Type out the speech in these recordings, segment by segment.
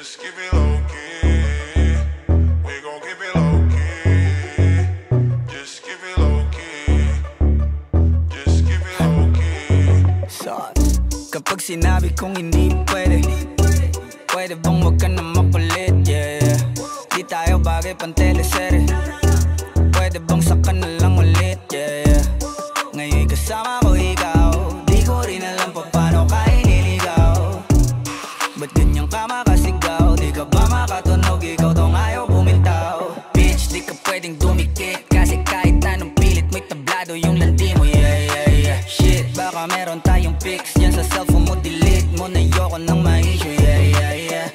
Just keep it low key. We gon' keep it low key. Just keep it low key. Just keep it low key. Sauce. Kapag sinabi kong hindi pwede, pwede bang wag ka na makulit, yeah, yeah. Di tayo bagay pang teleserye, pwede bang saka na lang ulit, yeah, yeah. Ngayon kasama ko ikaw, di ko rin alam pa paano ka iniligaw. Ba't ganyan ka makasigaw? Di ka ba makatunog? Ikaw tong ayaw bumitaw. Bitch, di ka pwedeng dumikit, kasi kahit anong pilit mo'y tablado yung landi mo, yeah, yeah, yeah. Shit, baka meron tayong pics yan sa cellphone mo, delete mo na yoko ng ma-issue, yeah, yeah, yeah.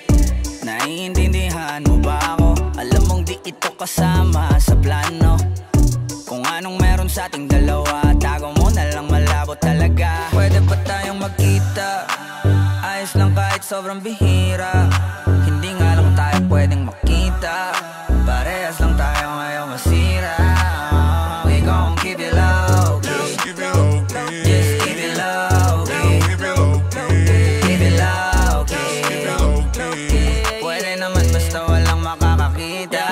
Naiintindihan mo ba ako? Alam mong di ito kasama sa plano. Kung anong meron sa ating dalawa, tago mo na lang, malabo talaga. Pwede ba tayong magkita? Ayos lang kahit sobrang bihira. Hindi nga lang tayo pwedeng makita. Parehas lang tayo ngayon masira. We gon' keep it low key. Just keep it low key. Just keep it low key. Keep it low key. Keep it low key. Keep it low key. Pwede naman basta walang makakakita.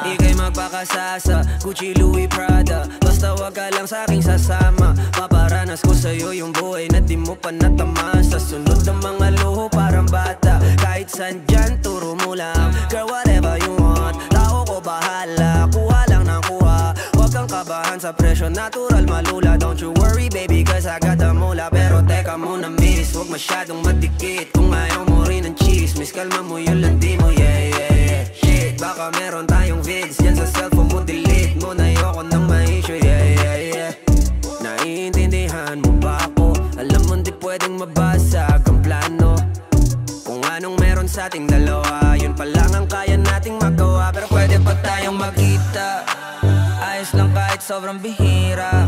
Ika'y magpakasasa, Gucci, Louis, Prada. Basta wag ka lang sa'king sasama. Paparanas ko sa'yo yung buhay na di mo pa natamasa. Sunod ng mga luho parang bata. Kahit saan dyan, turo mo lang. Girl, whatever you want, tao ko bahala. Kuha lang ng kuha, wag kang kabahan sa presyo. Natural malula, don't you worry baby, cause I got the mula. Pero teka muna miss, wag masyadong madikit. Kung ayaw mo rin ng chismis, kalma mo yung landi mo, yeah, yeah, yeah. Shit, baka meron tayong vids yan sa cellphone mo, delete mo na yoko ng ma-issue, yeah, yeah, yeah. Naiintindihan mo ba ako? Alam mo di pwedeng mabasag ang plano. Kung anong meron sa ating dalawa, yun pa lang ang kaya nating magawa. Pero pwede pa tayong magkita? Ayos lang kahit sobrang bihira.